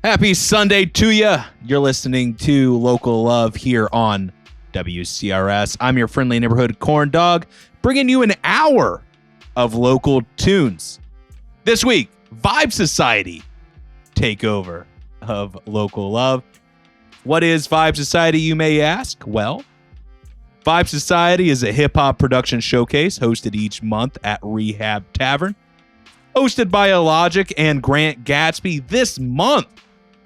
Happy Sunday to you. You're listening to Local Love here on WCRS. I'm your friendly neighborhood corn dog, bringing you an hour of local tunes. This week, Vibe Society takeover of Local Love. What is Vibe Society, you may ask? Well, Vibe Society is a hip-hop production showcase hosted each month at Rehab Tavern. Hosted by Illogic and Grant Gatsby this month,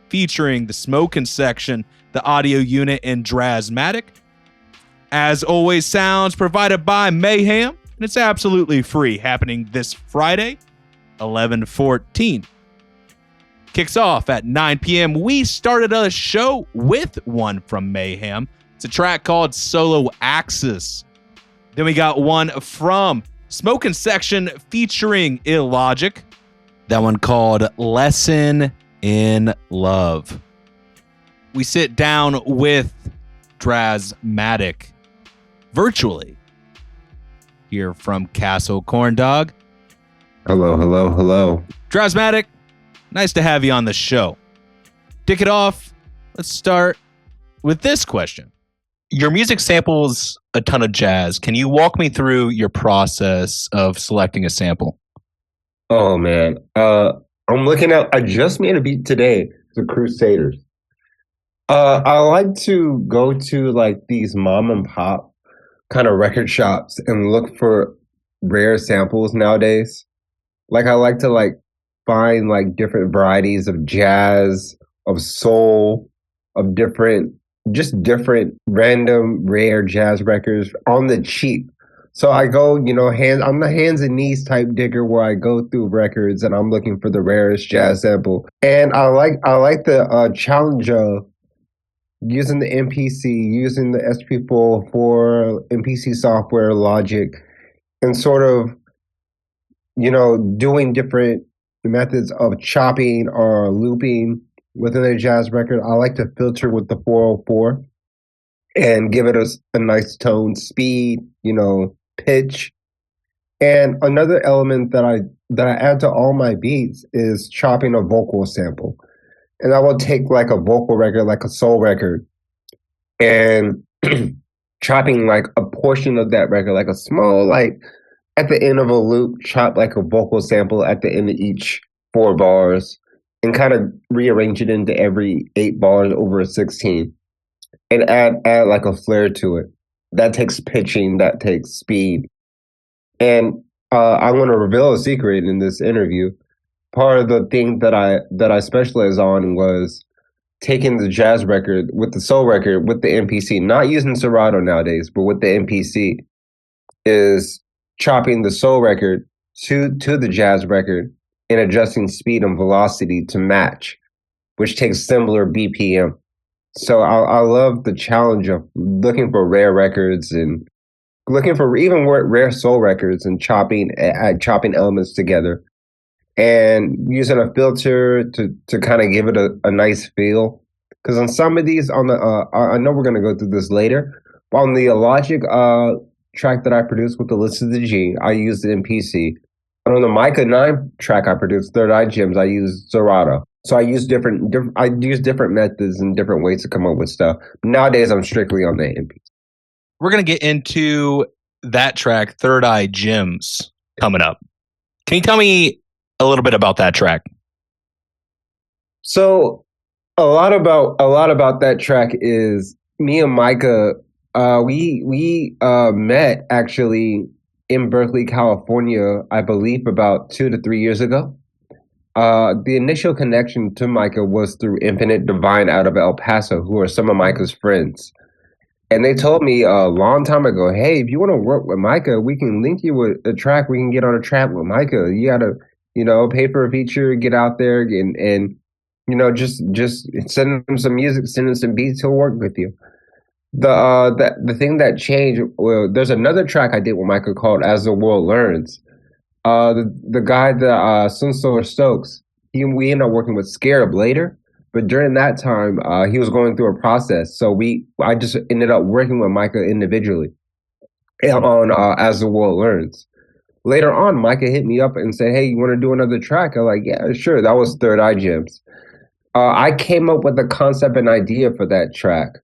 featuring the Smokin' Section, the Audio Unit, and Drasmatic. As always, sounds provided by Mayhem, and it's absolutely free, happening this Friday, 11/14. Kicks off at 9 p.m. We started a show with one from Mayhem. It's a track called Solo Axis. Then we got one from Smokin' Section featuring Illogic. That one called Lesson in Love. We sit down with Drasmatic virtually here from Castle Corn Dog. Hello. Drasmatic, nice to have you on the show. Kick it off. Let's start with this question. Your music samples a ton of jazz. Can you walk me through your process of selecting a sample? Oh man, I'm looking at. I just made a beat today. The Crusaders. I like to go to like these mom and pop kind of record shops and look for rare samples nowadays. Like I like to like find like different varieties of jazz, of soul, of different random rare jazz records on the cheap. So I go, I'm the hands and knees type digger where I go through records and I'm looking for the rarest jazz sample. And I like the challenge of using the MPC, using the SP404 MPC software, Logic, and sort of, doing different methods of chopping or looping within a jazz record. I like to filter with the 404 and give it a nice tone, speed, pitch. And another element that I add to all my beats is chopping a vocal sample. And I will take like a vocal record, like a soul record, and chopping like a portion of that record, like a small, like at the end of a loop, chop like a vocal sample at the end of each 4 bars and kind of rearrange it into every 8 bars over a 16 and add like a flair to it. That takes pitching, that takes speed. And I want to reveal a secret in this interview. Part of the thing that I specialize on was taking the jazz record with the soul record with the MPC, not using Serato nowadays, but with the MPC, is chopping the soul record to the jazz record and adjusting speed and velocity to match, which takes similar BPM. So I love the challenge of looking for rare records and looking for even rare soul records and chopping elements together and using a filter to kind of give it a nice feel. Because on some of these, I know we're going to go through this later, but on the Illogic track that I produced with Alyssa the G, I used the MPC. And on the Myka 9 track I produced, Third Eye Gems, I used Serato. So I use different methods and different ways to come up with stuff. Nowadays, I'm strictly on the MP. We're going to get into that track, Third Eye Gems, coming up. Can you tell me a little bit about that track? So a lot about that track is me and Myka. We met actually in Berkeley, California, I believe about 2 to 3 years ago. The initial connection to Myka was through Infinite Divine out of El Paso, who are some of Myka's friends. And they told me a long time ago, hey, if you want to work with Myka, we can link you with a track. We can get on a track with Myka. You got to, pay for a feature, get out there and just send him some music, send him some beats, he'll work with you. The thing that changed, well, there's another track I did with Myka called As the World Learns. The guy that Sunsolar Stokes, we ended up working with Scarab later, but during that time he was going through a process. So I just ended up working with Myka individually on As the World Learns. Later on, Myka hit me up and said, "Hey, you want to do another track?" I'm like, "Yeah, sure." That was Third Eye Gems. I came up with the concept and idea for that track.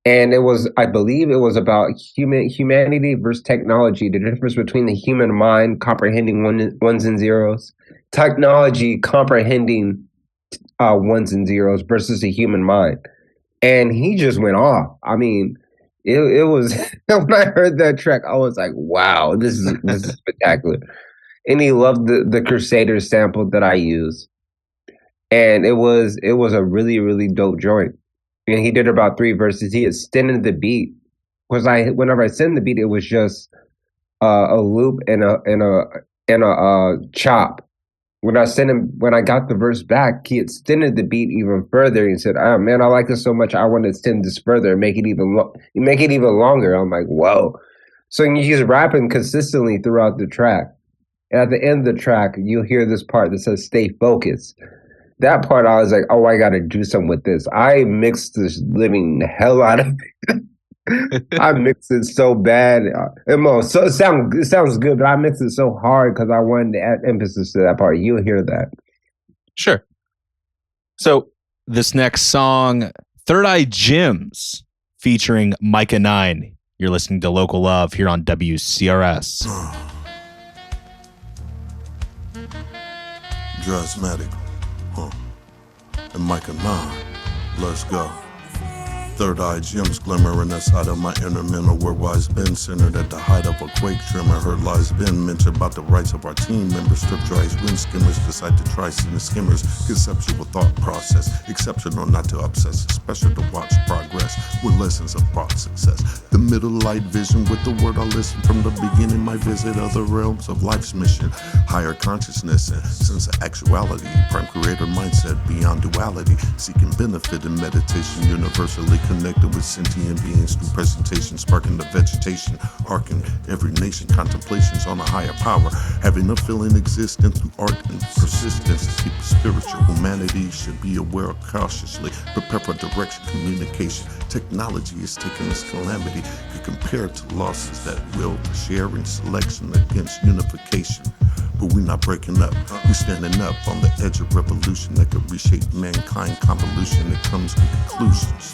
And I believe it was about humanity versus technology, the difference between the human mind comprehending ones and zeros, technology comprehending ones and zeros versus the human mind. And he just went off. I mean, it was when I heard that track, I was like, wow, this is spectacular. And he loved the Crusaders sample that I use. And it was a really, really dope joint. And he did about 3 verses. He extended the beat. Because whenever I send the beat, it was just a loop and a chop. When I got the verse back, he extended the beat even further. He said, "Oh man, I like this so much. I want to extend this further and make it even longer." I'm like, "Whoa!" So he's rapping consistently throughout the track. And at the end of the track, you'll hear this part that says, "Stay focused." That part, I was like, "Oh, I got to do something with this." I mixed this living hell out of it. I mixed it so bad. So it sounds good, but I mixed it so hard because I wanted to add emphasis to that part. You'll hear that. Sure. So this next song, Third Eye Gyms, featuring Myka 9. You're listening to Local Love here on WCRS. Drasmatic, and Myka 9. Let's go. Third eye gems glimmering inside of my inner mental where wise been centered at the height of a quake tremor. Heard lies been mentioned about the rights of our team members. Strip dries, wind skimmers decide to try sin skimmers. Conceptual thought process, exceptional not to obsess, special to watch progress with lessons of brought success. The middle light vision with the word I listen from the beginning. My visit other realms of life's mission, higher consciousness and sense of actuality. Prime creator mindset beyond duality, seeking benefit in meditation universally connected with sentient beings through presentation, sparking the vegetation, arcing every nation, contemplations on a higher power, having a feeling existent through art and persistence. Keep spiritual humanity should be aware cautiously, prepare for direction, communication. Technology is taking this calamity, could compare to losses that will for sharing, selection against unification. But we're not breaking up, we're standing up on the edge of revolution that could reshape mankind. Convolution that comes with conclusions.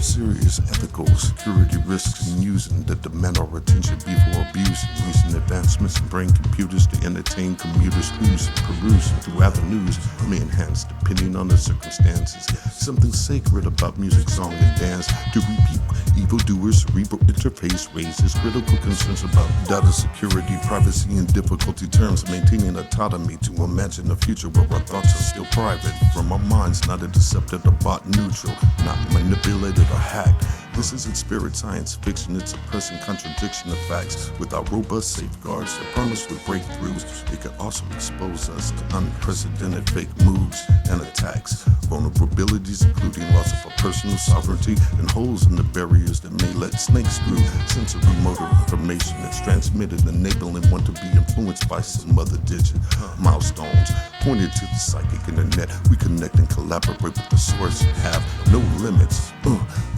Serious ethical security risks in using that demand our attention before abuse. Recent advancements in brain computers to entertain commuters who's perusing through avenues may enhance depending on the circumstances. Something sacred about music, song, and dance to repeat evildoers. Cerebral interface raises critical concerns about data security, privacy, and difficulty terms. Maintaining autonomy to imagine a future where our thoughts are still private from our minds, not intercepted or bought neutral, not manipulated or hacked. This isn't spirit science fiction, it's a pressing contradiction of facts. Without robust safeguards that promise with breakthroughs, it could also expose us to unprecedented fake moves and attacks. Vulnerabilities including loss of our personal sovereignty and holes in the barriers that may let snakes through. Sensory motor information that's transmitted, enabling one to be influenced by some other digit. Milestones pointed to the psychic internet. We connect and collaborate with the source and have no limits.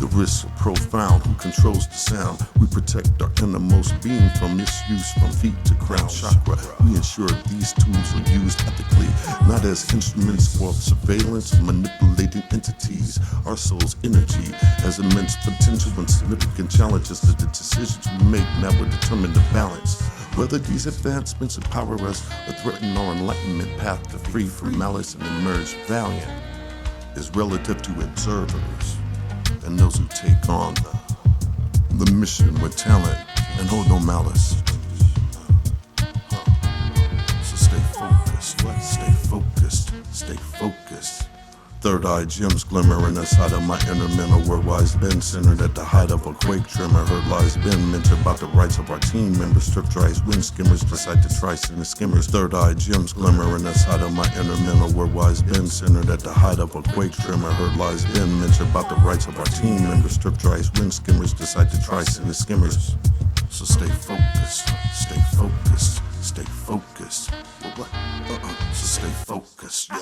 The risks are profound. Who controls the sound? We protect our innermost being from misuse from feet to crown chakra. We ensure these tools are used ethically, not as instruments for surveillance, manipulating entities. Our soul's energy has immense potential and significant challenges that the decisions we make now will determine the balance. Whether these advancements empower us or threaten our enlightenment path to free from malice and emerge valiant is relative to observers and those who take on the mission with talent and hold no malice. So stay focused, stay focused, stay focused. Third eye gems glimmering inside of my inner mental where wise been centered at the height of a quake tremor. Heard lies been mentioned about the rights of our team members. Strip dries, wind skimmers decide to try sin skimmers. Third eye gems glimmering inside of my inner mental where wise been centered at the height of a quake tremor. Heard lies been mentioned about the rights of our team members. Strip dries, wind skimmers decide to try sin skimmers. So stay focused, stay focused, stay focused. What? So stay focused, yeah.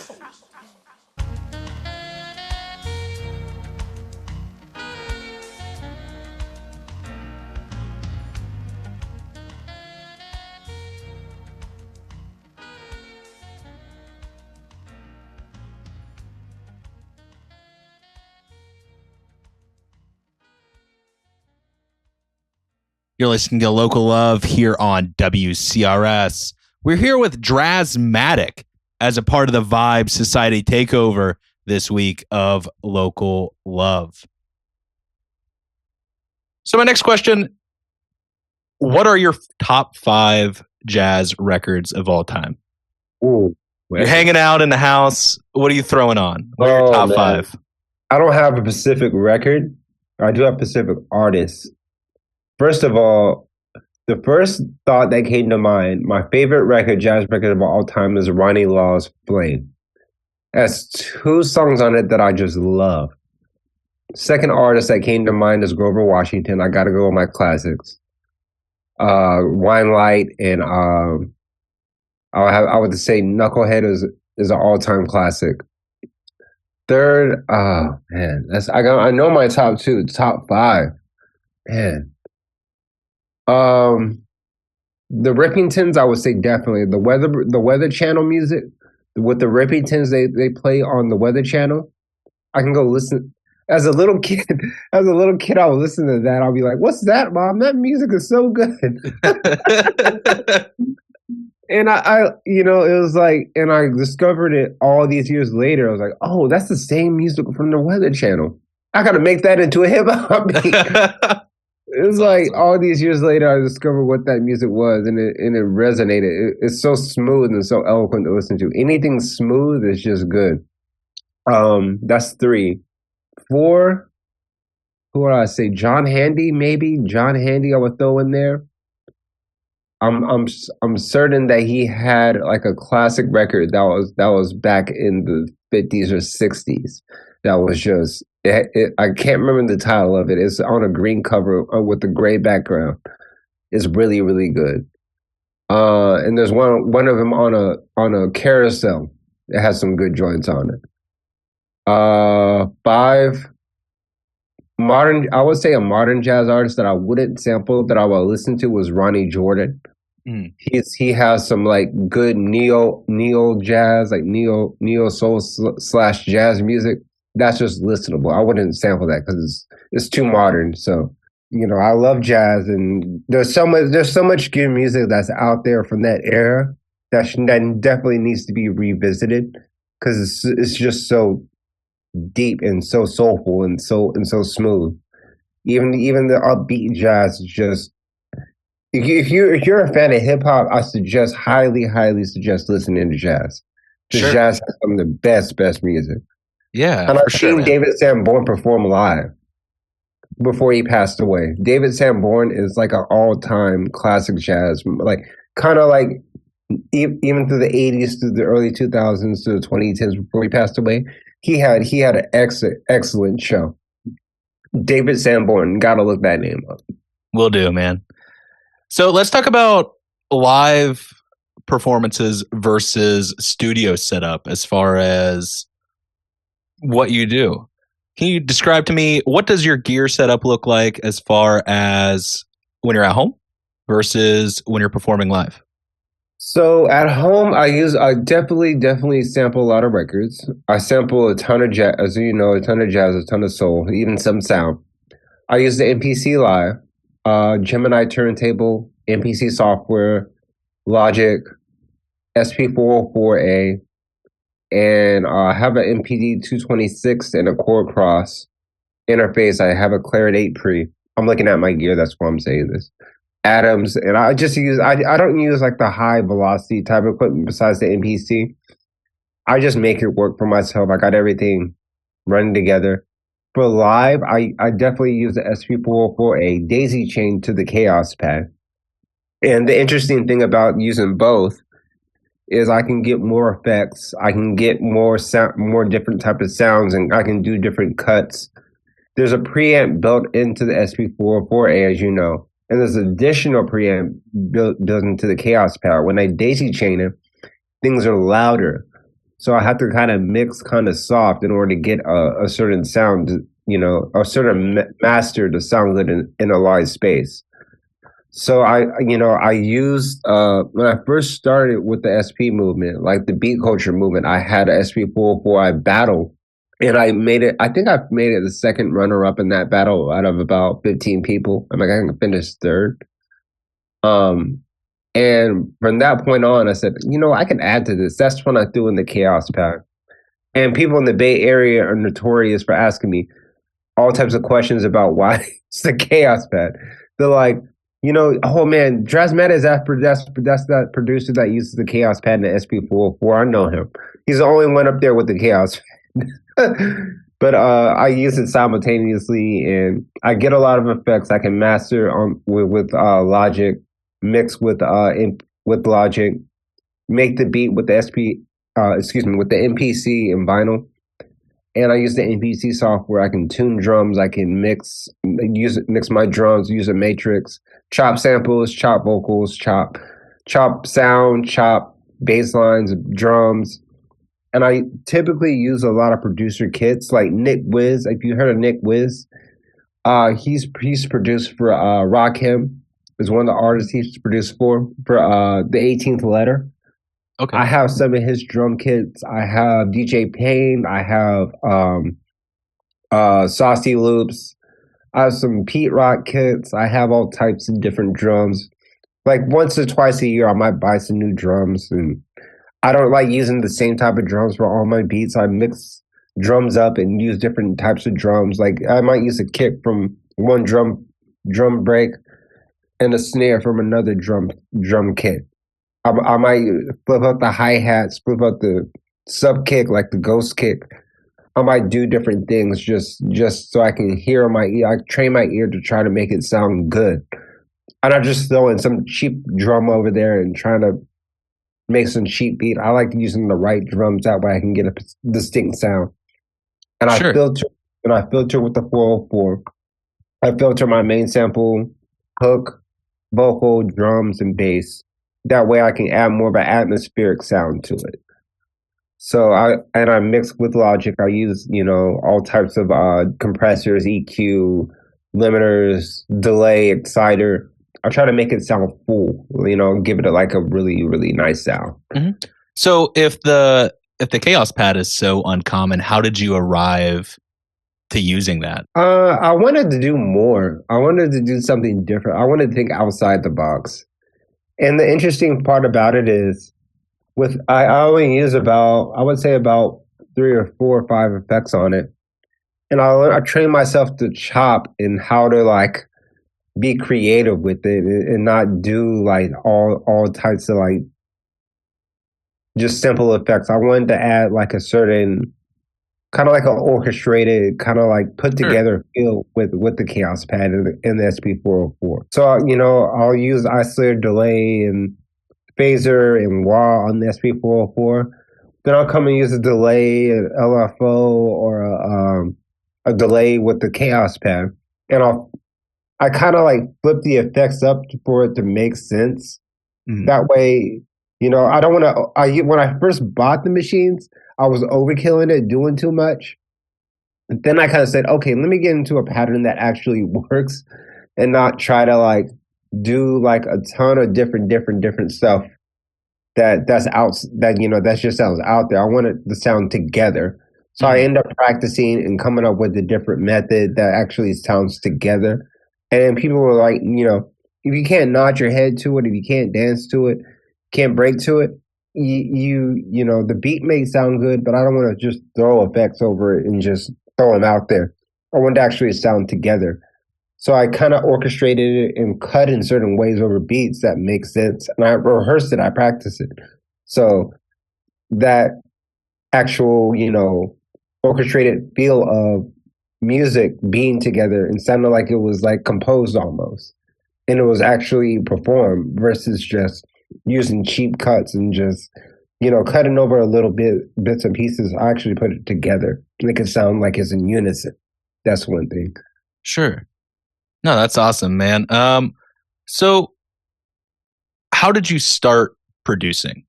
You're listening to Local Love here on WCRS. We're here with Drasmatic as a part of the Vibe Society takeover this week of Local Love. So my next question, what are your top 5 jazz records of all time? Ooh, You're hanging out in the house. What are you throwing on? What are your top 5? I don't have a specific record. I do have specific artists. First of all, the first thought that came to mind, my favorite jazz record of all time is Ronnie Law's Flame. It has 2 songs on it that I just love. Second artist that came to mind is Grover Washington. I got to go with my classics. Wine Light and I would say Knucklehead is an all-time classic. Third, man, I know my top 2, top 5. Man. The Rippingtons, I would say definitely. The Weather Channel music with the Rippingtons, they play on the Weather Channel. I can go listen. As a little kid, I would listen to that. I'll be like, "What's that, Mom? That music is so good." And it was like, and I discovered it all these years later. I was like, "Oh, that's the same music from the Weather Channel. I got to make that into a hip hop beat." It was like awesome. All these years later, I discovered what that music was, and it resonated. It's so smooth and so eloquent to listen to. Anything smooth is just good. That's 3. 4. Who would I say? John Handy, maybe. John Handy, I would throw in there. I'm certain that he had like a classic record that was back in the 50s or 60s. That was just. I can't remember the title of it. It's on a green cover with a gray background. It's really, really good. And there's one of them on a carousel. It has some good joints on it. 5. Modern. I would say a modern jazz artist that I wouldn't sample that I would listen to was Ronnie Jordan. He has some like good neo jazz, like neo soul / jazz music. That's just listenable. I wouldn't sample that because it's too modern. So, I love jazz, and there's so much good music that's out there from that era that definitely needs to be revisited because it's just so deep and so soulful and so smooth. Even the upbeat jazz is just. If you're a fan of hip hop, I suggest highly suggest listening to jazz. Because jazz has some of the best music. Yeah, and I've seen David Sanborn perform live before he passed away. David Sanborn is like an all-time classic jazz, like kind of like even through the 80s to the early 2000s to the 2010s before he passed away. He had an excellent show. David Sanborn, gotta look that name up. Will do, man. So let's talk about live performances versus studio setup as far as what you do. Can you describe to me, what does your gear setup look like as far as when you're at home versus when you're performing live? So at home, I definitely sample a lot of records. I sample a ton of jazz, as you know, a ton of jazz, a ton of soul, even some sound. I use the MPC Live, Gemini turntable, MPC software, Logic, SP404A, and I have an MPD 226 and a Chord Cross interface. I have a Claret 8 pre. I'm looking at my gear, that's why I'm saying this. Adams, and I just use, I don't use like the high velocity type of equipment besides the MPC. I just make it work for myself. I got everything running together. For live, I definitely use the SP404A daisy chain to the Chaos pad. And the interesting thing about using both is I can get more effects. I can get more sound, more different type of sounds, and I can do different cuts. There's a preamp built into the SP404A, as you know, and there's additional preamp built into the Chaos pad. When I daisy chain it, things are louder. So I have to kind of mix kind of soft in order to get a certain sound, a certain master to sound good in a live space. So I used, when I first started with the SP movement, like the beat culture movement, I had a SP404I battle, and I made it, I think I made it the second runner up in that battle out of about 15 people. I think I finished third. And from that point on, I said, I can add to this. That's when I threw in the Chaos Pad. And people in the Bay Area are notorious for asking me all types of questions about why it's the Chaos Pad. They're like, oh man, Drasmatic is that's that producer that uses the Chaos Pad in the SP404. I know him. He's the only one up there with the Chaos Pad. But I use it simultaneously, and I get a lot of effects. I can master with Logic, mix with Logic, make the beat with the with the MPC and vinyl. And I use the MPC software. I can tune drums. I can mix my drums, use a matrix, chop samples, chop vocals, chop sound, chop bass lines, drums. And I typically use a lot of producer kits, like Nick Wiz. If you heard of Nick Wiz, he's produced for Rakim, is one of the artists he's produced for the 18th Letter. Okay. I have some of his drum kits. I have DJ Payne. I have Saucy Loops. I have some Pete Rock kits. I have all types of different drums. Like once or twice a year, I might buy some new drums. And I don't like using the same type of drums for all my beats. I mix drums up and use different types of drums. Like I might use a kick from one drum break and a snare from another drum kit. I might flip up the hi-hats, flip up the sub kick, like the ghost kick. I might do different things just so I can hear my ear. I train my ear to try to make it sound good. I'm not just throwing some cheap drum over there and trying to make some cheap beat. I like using the right drums. That way I can get a distinct sound. And Sure. I filter with the 404. I filter my main sample, hook, vocal, drums, and bass. That way I can add more of an atmospheric sound to it. So I mix with Logic. I use, all types of compressors, EQ, limiters, delay, exciter. I try to make it sound full, give it a really, really nice sound. Mm-hmm. So if the Chaos Pad is so uncommon, how did you arrive to using that? I wanted to do more. I wanted to do something different. I wanted to think outside the box. And the interesting part about it is, I only use about 3 or 4 or 5 effects on it, and I train myself to chop and how to be creative with it and not do all types of just simple effects. I wanted to add a certain kind of an orchestrated, kind of put together feel with the Chaos Pad and the SP404. So, I'll use isolator, delay, and phaser and wah on the SP404. Then I'll come and use a delay, an LFO, or a delay with the Chaos Pad. And I kind of flip the effects up for it to make sense. Mm-hmm. That way, I don't want to, when I first bought the machines, I was overkilling it, doing too much. And then I kind of said, okay, let me get into a pattern that actually works and not try to do a ton of different stuff that just sounds out there. I want it to sound together. So I end up practicing and coming up with a different method that actually sounds together. And people were like, if you can't nod your head to it, if you can't dance to it, can't break to it, the beat may sound good, but I don't want to just throw effects over it and just throw them out there. I want to actually sound together. So I kind of orchestrated it and cut in certain ways over beats that make sense. And I rehearsed it, I practiced it. So that actual, orchestrated feel of music being together and sounded like it was composed almost. And it was actually performed versus just using cheap cuts and just, cutting over a little bits and pieces. I actually put it together. Make it sound like it's in unison. That's one thing. Sure. No, that's awesome, man. So how did you start producing?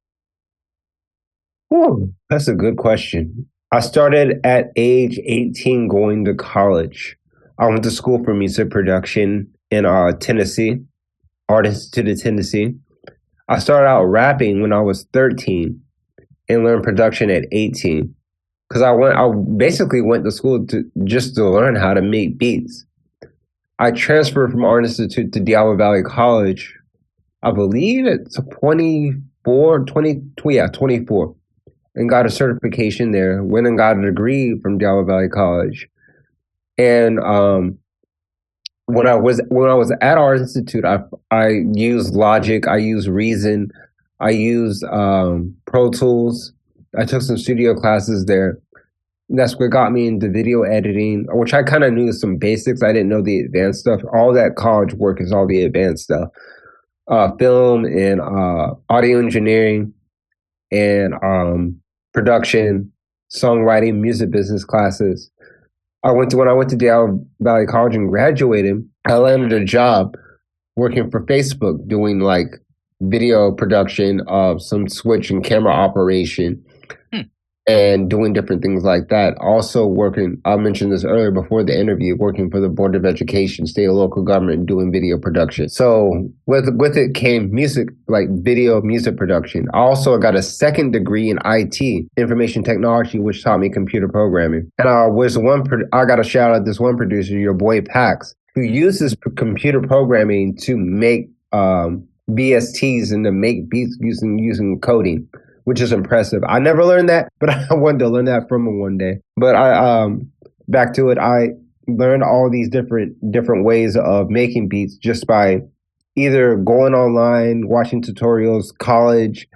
Oh, that's a good question. I started at age 18 going to college. I went to school for music production in Tennessee, Art Institute of Tennessee. I started out rapping when I was 13 and learned production at 18. Because I basically went to school just to learn how to make beats. I transferred from Art Institute to Diablo Valley College I believe it's 24, 24, and got a certification there. Went and got a degree from Delaware Valley College. And when I was at our institute, I used Logic, I used Reason, I used Pro Tools. I took some studio classes there. That's what got me into video editing, which I kind of knew some basics. I didn't know the advanced stuff. All that college work is all the advanced stuff. Film and audio engineering and production, songwriting, music business classes. When I went to Delaware Valley College and graduated, I landed a job working for Facebook doing like video production of some switch and camera operation and doing different things like that. Also working, I mentioned this earlier before the interview, working for the Board of Education, state and local government, doing video production. So with it came music, like video music production. I also got a second degree in IT, information technology, which taught me computer programming. And I got to shout out this one producer, your boy Pax, who uses computer programming to make BSTs and to make beats using coding, which is impressive. I never learned that, but I wanted to learn that from him one day. But back to it, I learned all these different ways of making beats just by either going online, watching tutorials, college,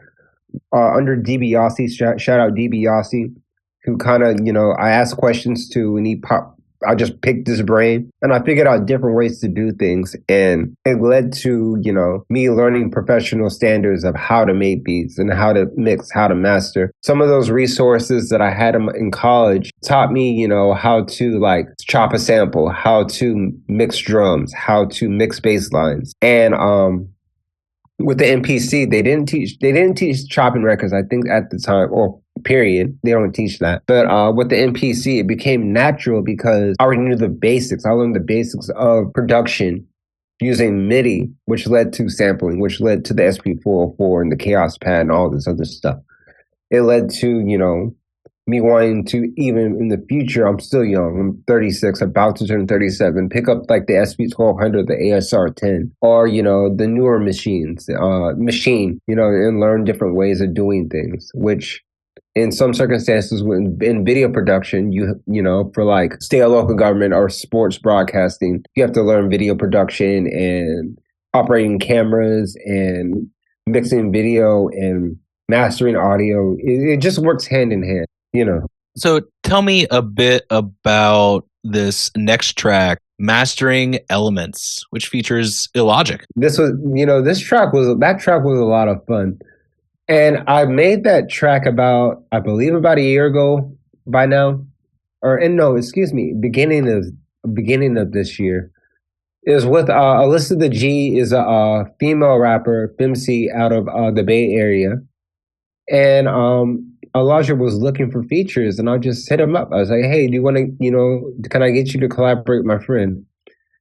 under DiBiase, shout out DiBiase, who kind of, I asked questions to, and I just picked his brain and I figured out different ways to do things. And it led to, me learning professional standards of how to make beats and how to mix, how to master. Some of those resources that I had in college taught me, how to like chop a sample, how to mix drums, how to mix bass lines. And with the MPC, they didn't teach chopping records, I think, at the time, or period. They don't teach that. But with the MPC, it became natural because I already knew the basics. I learned the basics of production using MIDI, which led to sampling, which led to the SP404 and the Chaos Pad and all this other stuff. It led to, me wanting to, even in the future, I'm still young, I'm 36, about to turn 37, pick up like the SP1200, the ASR10, or, the newer machine, and learn different ways of doing things, which in some circumstances in video production, for like state or local government or sports broadcasting, you have to learn video production and operating cameras and mixing video and mastering audio. It just works hand in hand. So tell me a bit about this next track, Mastering Elements, which features Illogic. That track was a lot of fun. And I made that track about a year ago by now. Beginning of this year. It was with Alyssa the G is a female rapper, FemC, out of the Bay Area. And Illogic was looking for features, and I just hit him up. I was like, "Hey, do you want to, can I get you to collaborate with my friend?"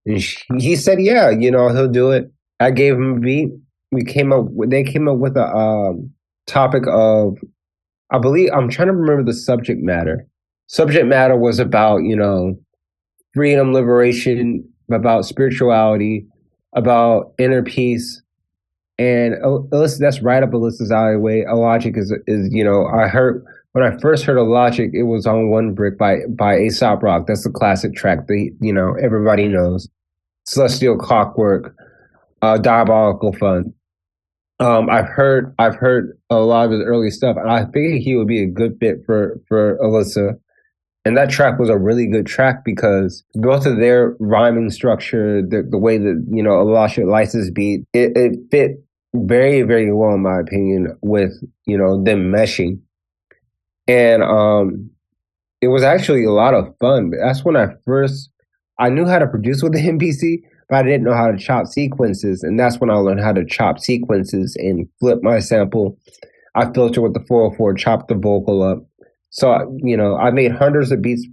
And he said, "Yeah, he'll do it." I gave him a beat. They came up with a topic of, I believe, I'm trying to remember the subject matter. Subject matter was about, freedom, liberation, about spirituality, about inner peace. And Alyssa, that's right up Alyssa's alleyway. Illogic is I heard, when I first heard Illogic, it was on One Brick by A$AP Rock. That's a classic track that, everybody knows. Celestial Clockwork, Diabolical Fun. I've heard a lot of his early stuff, and I figured he would be a good fit for Alyssa. And that track was a really good track because both of their rhyming structure, the way that, Illogic likes his beat, it fit very, very well, in my opinion, with, them meshing. And it was actually a lot of fun. That's when I knew how to produce with the MPC, but I didn't know how to chop sequences. And that's when I learned how to chop sequences and flip my sample. I filter with the 404, chop the vocal up. So, I made hundreds of beats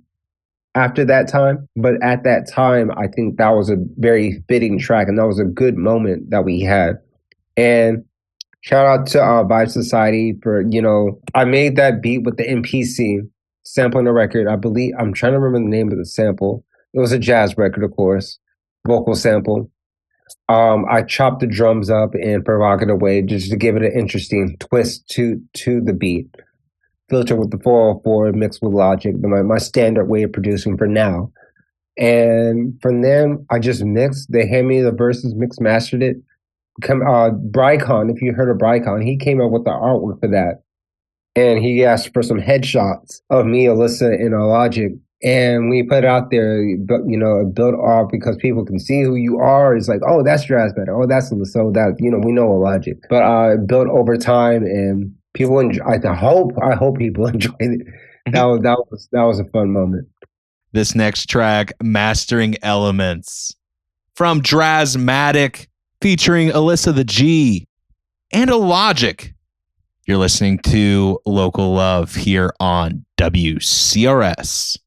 after that time. But at that time, I think that was a very fitting track. And that was a good moment that we had. And shout out to Vibe Society for, I made that beat with the MPC, sampling a record. I believe, I'm trying to remember the name of the sample. It was a jazz record, of course, vocal sample. I chopped the drums up in a provocative way just to give it an interesting twist to the beat. Filter with the 404 mixed with Logic, my standard way of producing for now. And from them, I just mixed. They handed me the verses, mixed, mastered it. Brycon, if you heard of Brycon, he came up with the artwork for that. And he asked for some headshots of me, Alyssa, and Illogic. And we put it out there, you know, it built off because people can see who you are. It's like, oh, that's Drasmatic. Oh, that's Alyssa. Oh, that, you know, we know Illogic. But built over time, and people enjoy. I hope people enjoyed it. That was a fun moment. This next track, Mastering Elements, from Drasmatic, featuring Alyssa the G and Illogic. You're listening to Local Love here on WCRS.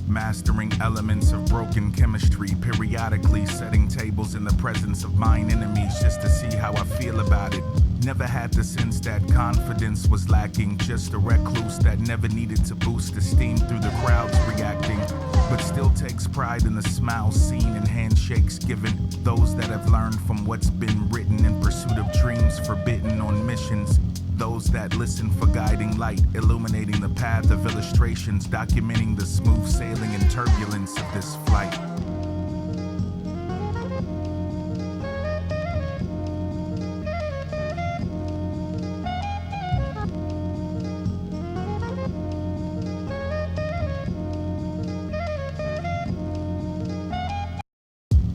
Mastering elements of broken chemistry, periodically setting tables in the presence of mine enemies just to see how I feel about it. Never had the sense that confidence was lacking, just a recluse that never needed to boost esteem through the crowds reacting, but still takes pride in the smiles seen and handshakes given. Those that have learned from what's been written in pursuit of dreams forbidden on missions. Those that listen for guiding light, illuminating the path of illustrations, documenting the smooth sailing and turbulence of this flight.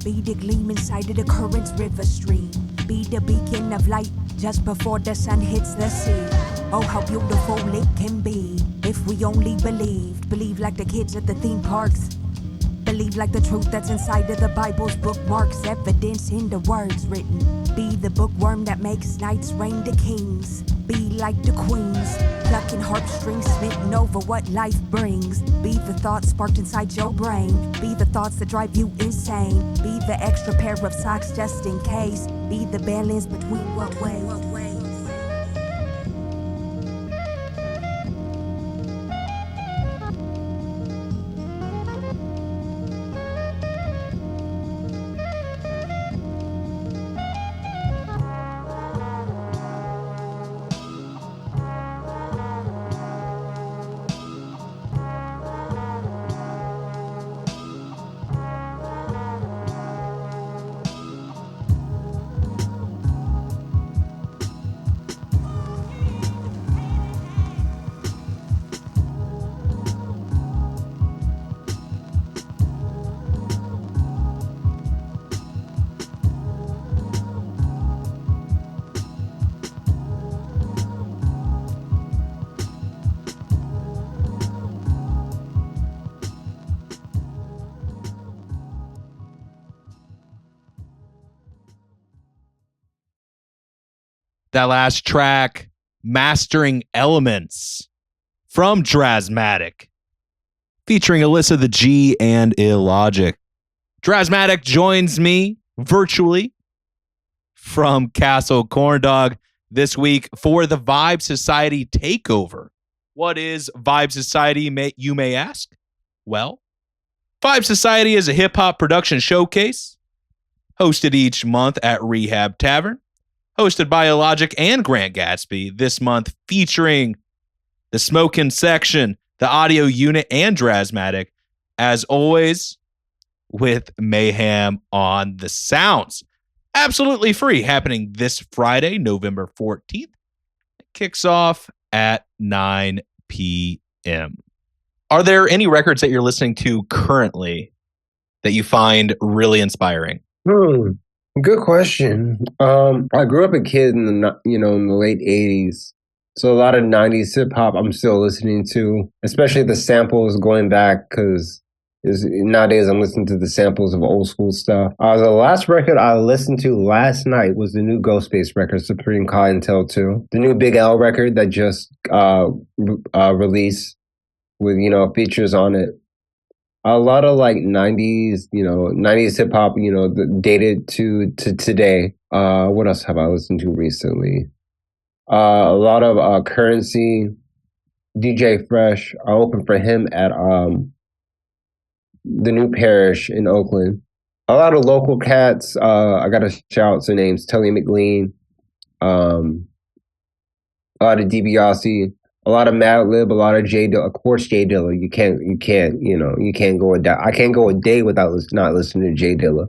Be the gleam inside of the current's river stream. Be the beacon of light just before the sun hits the sea. Oh, how beautiful it can be if we only believed. Believe like the kids at the theme parks. Believe like the truth that's inside of the Bible's bookmarks. Evidence in the words written. Be the bookworm that makes nights reign to kings. Be like the queens, plucking harp strings, smitten over what life brings. Be the thoughts sparked inside your brain. Be the thoughts that drive you insane. Be the extra pair of socks just in case. Be the balance between what ways. That last track, Mastering Elements, from Drasmatic, featuring Alyssa the G and Illogic. Drasmatic joins me virtually from Castle Corndog this week for the Vibe Society Takeover. What is Vibe Society, you may ask? Well, Vibe Society is a hip-hop production showcase hosted each month at Rehab Tavern, hosted by Illogic and Grant Gatsby, this month featuring the Smokin' Section, the Audio Unit, and Drasmatic, as always, with mayhem on the sounds. Absolutely free, happening this Friday, November 14th. It kicks off at 9 p.m. Are there any records that you're listening to currently that you find really inspiring? Good question. I grew up a kid in the late 80s. So a lot of 90s hip hop I'm still listening to, especially the samples going back, because nowadays I'm listening to the samples of old school stuff. The last record I listened to last night was the new Ghostface record, Supreme Clientele 2. The new Big L record that just released with, features on it. A lot of like 90s, 90s hip hop, dated to today. What else have I listened to recently? A lot of Currency, DJ Fresh. I opened for him at the New Parish in Oakland. A lot of local cats. I got to shout out some names: Telly McLean, a lot of DiBiase, a lot of Madlib, a lot of J Dilla. Of course, J Dilla. You can't go a day. I can't go a day without not listening to J Dilla.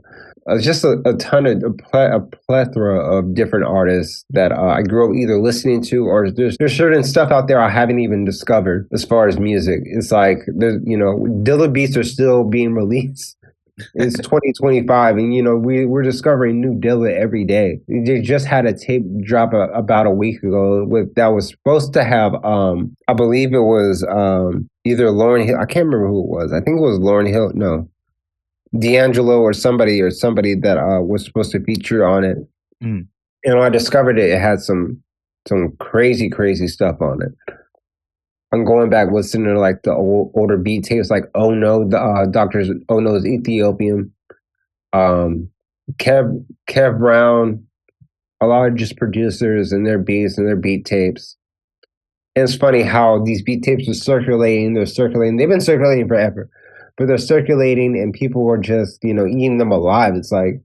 It's just a ton of a plethora of different artists that I grew up either listening to, or there's certain stuff out there I haven't even discovered as far as music. It's like there's Dilla beats are still being released. It's 2025, and we're discovering new Dilla every day. They just had a tape drop about a week ago that was supposed to have I believe it was either Lauryn Hill. I can't remember who it was. I think it was Lauryn Hill. No, D'Angelo or somebody that was supposed to feature on it. And when I discovered it, it had some crazy stuff on it. I'm going back listening to like the older beat tapes, like Oh No, the Doctors Oh No's Ethiopian, Kev Brown, a lot of just producers and their beats and their beat tapes. And it's funny how these beat tapes are circulating. They're circulating. They've been circulating forever, but they're circulating, and people are just eating them alive. It's like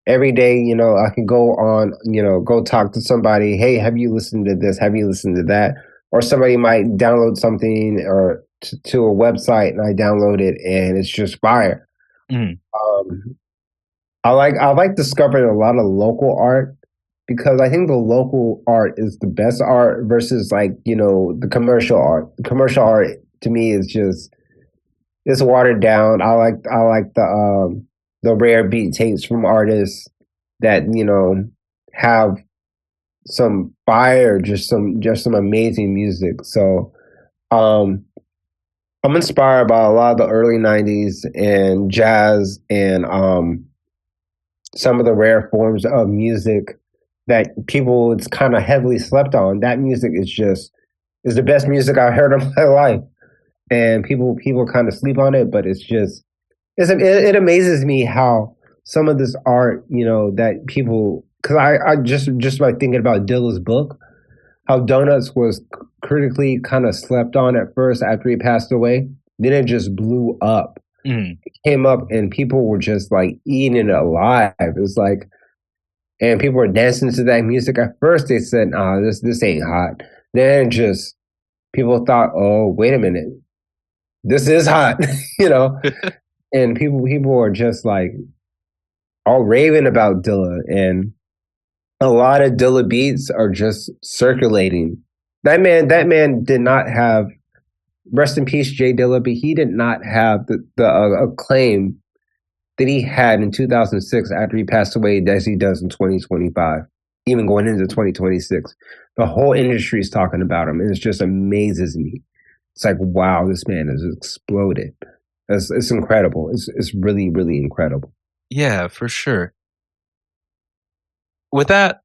every day, I can go on, go talk to somebody. Hey, have you listened to this? Have you listened to that? Or somebody might download something or to a website, and I download it, and it's just fire. I like discovering a lot of local art, because I think the local art is the best art versus the commercial art. The commercial art to me is just it's watered down. I like the rare beat tapes from artists that have some fire, just some amazing music. So I'm inspired by a lot of the early 90s and jazz and some of the rare forms of music that it's kind of heavily slept on. That music is the best music I've heard in my life, and people kind of sleep on it, but it amazes me how some of this art, that people, because I just by thinking about Dilla's book, how Donuts was critically kind of slept on at first after he passed away. Then it just blew up. It came up and people were just like eating it alive. It was like, and people were dancing to that music. At first they said, "Nah, this ain't hot." Then just people thought, "Oh, wait a minute, this is hot," And people were just like all raving about Dilla, and a lot of Dilla beats are just circulating. That man did not have, rest in peace, Jay Dilla, but he did not have the acclaim that he had in 2006 after he passed away as he does in 2025, even going into 2026. The whole industry is talking about him, and it just amazes me. It's like, wow, this man has exploded. It's incredible. It's really, really incredible. Yeah, for sure. With that,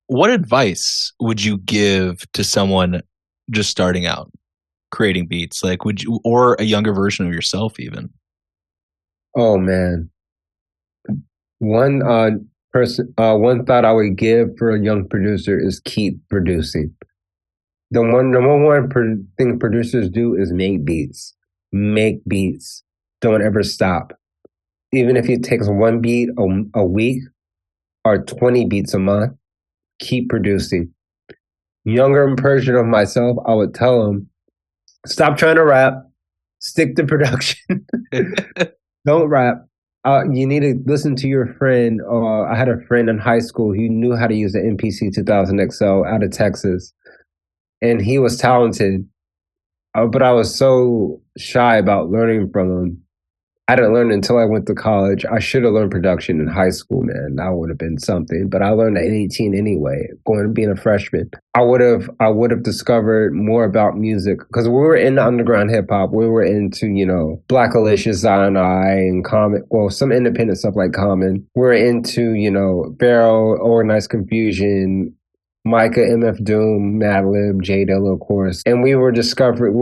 what advice would you give to someone just starting out creating beats? Like, or a younger version of yourself even? Oh man. One thought I would give for a young producer is keep producing. The number one thing producers do is make beats. Make beats. Don't ever stop. Even if it takes one beat a week or 20 beats a month, keep producing. Younger version of myself, I would tell him, stop trying to rap, stick to production. Don't rap. You need to listen to your friend. I had a friend in high school who knew how to use the MPC 2000 XL out of Texas, and he was talented, but I was so shy about learning from him. I didn't learn until I went to college. I should have learned production in high school, man. That would have been something. But I learned at 18 anyway, being a freshman. I would have discovered more about music because we were into underground hip hop. We were into, Black Alyssa, Zion I, and Common. Well, some independent stuff like Common. We were into, Pharaoh, Organized Confusion, Myka, MF Doom, Madlib, J Dilla, of course. And we were discovering,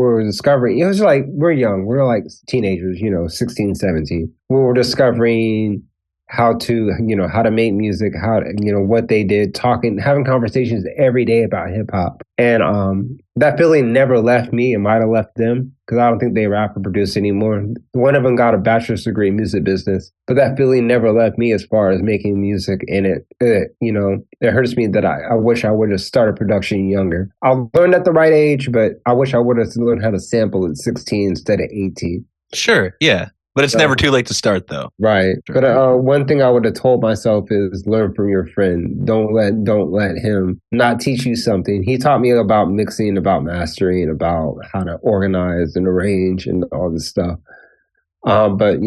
it was like, we're young. We're like teenagers, 16, 17. We were discovering how to make music, what they did, having conversations every day about hip hop. And that feeling never left me. It might have left them because I don't think they rap or produce anymore. One of them got a bachelor's degree in music business, but that feeling never left me as far as making music. And it hurts me that I wish I would have started production younger. I learned at the right age, but I wish I would have learned how to sample at 16 instead of 18. Sure, yeah. But it's never too late to start, though. Right. But one thing I would have told myself is learn from your friend. Don't let him not teach you something. He taught me about mixing, about mastering, about how to organize and arrange and all this stuff. But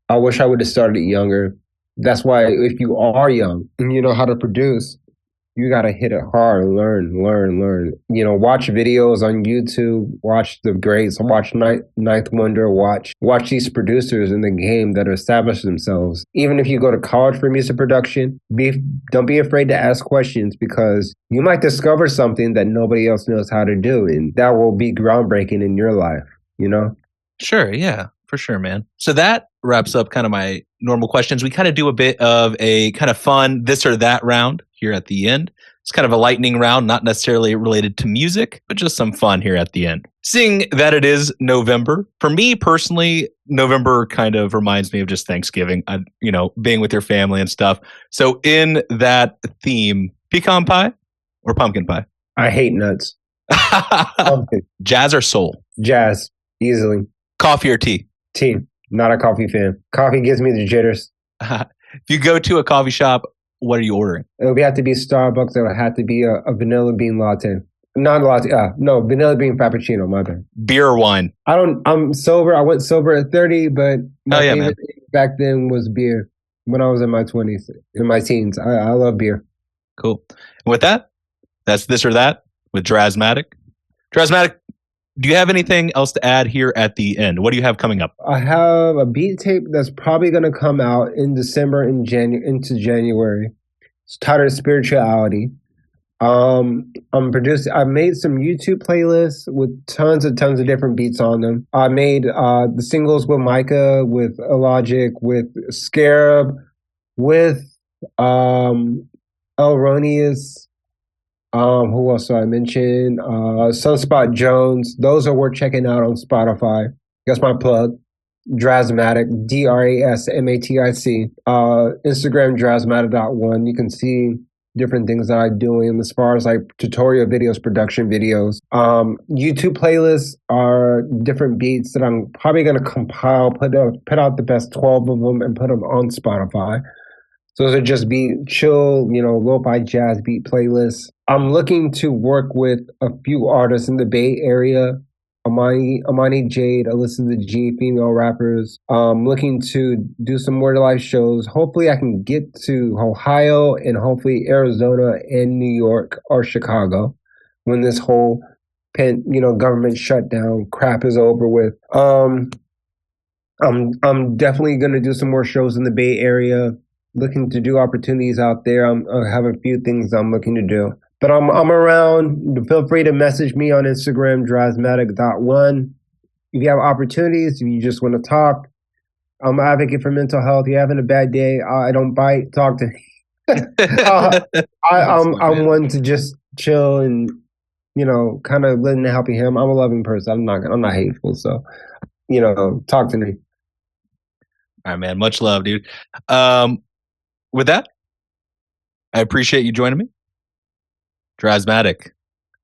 I wish I would have started younger. That's why if you are young and you know how to produce, you got to hit it hard and learn. Watch videos on YouTube, watch the greats, watch Ninth Wonder, watch these producers in the game that establish themselves. Even if you go to college for music production, don't be afraid to ask questions because you might discover something that nobody else knows how to do. And that will be groundbreaking in your life, Sure, yeah, for sure, man. So that wraps up kind of my normal questions. We kind of do a bit of a kind of fun this or that round here at the end. It's kind of a lightning round, not necessarily related to music, but just some fun here at the end. Seeing that it is November, for me personally, November kind of reminds me of just Thanksgiving, being with your family and stuff. So in that theme, pecan pie or pumpkin pie? I hate nuts. Pumpkin. Jazz or soul? Jazz, easily. Coffee or tea? Tea. Not a coffee fan. Coffee gives me the jitters. If you go to a coffee shop, what are you ordering? It would have to be Starbucks. It would have to be a vanilla bean latte. Not latte. No, vanilla bean frappuccino. My bad. Beer or wine? I'm sober. I went sober at 30, but my favorite thing back then was beer. When I was in my 20s, in my teens, I love beer. Cool. And with that, that's this or that with Drasmatic. Drasmatic, do you have anything else to add here at the end? What do you have coming up? I have a beat tape that's probably going to come out in December and into January. It's titled Spirituality. I'm producing. I made some YouTube playlists with tons of different beats on them. I made the singles with Myka, with Illogic, with Scarab, with Elronius. Who else did I mention? Sunspot Jones. Those are worth checking out on Spotify. That's my plug. Drasmatic, Drasmatic. Instagram, Drasmatic.1. You can see different things that I'm doing as far as like tutorial videos, production videos. YouTube playlists are different beats that I'm probably going to compile, put out the best 12 of them and put them on Spotify. So those are just chill, lo-fi jazz beat playlists. I'm looking to work with a few artists in the Bay Area. Amani Jade, Alyssa the G, female rappers. Looking to do some more live shows. Hopefully I can get to Ohio and hopefully Arizona and New York or Chicago when this whole government shutdown crap is over with. I'm definitely gonna do some more shows in the Bay Area. Looking to do opportunities out there. I have a few things I'm looking to do. But I'm around. Feel free to message me on Instagram, Drasmatic.1. If you have opportunities, if you just want to talk, I'm an advocate for mental health. If you're having a bad day, I don't bite. Talk to me. I'm one to just chill and, kind of lend a helping hand. I'm a loving person. I'm not hateful. So, talk to me. All right, man. Much love, dude. With that, I appreciate you joining me. Drasmatic,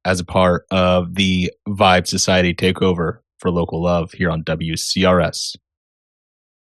as a part of the Vibe Society takeover for local love here on WCRS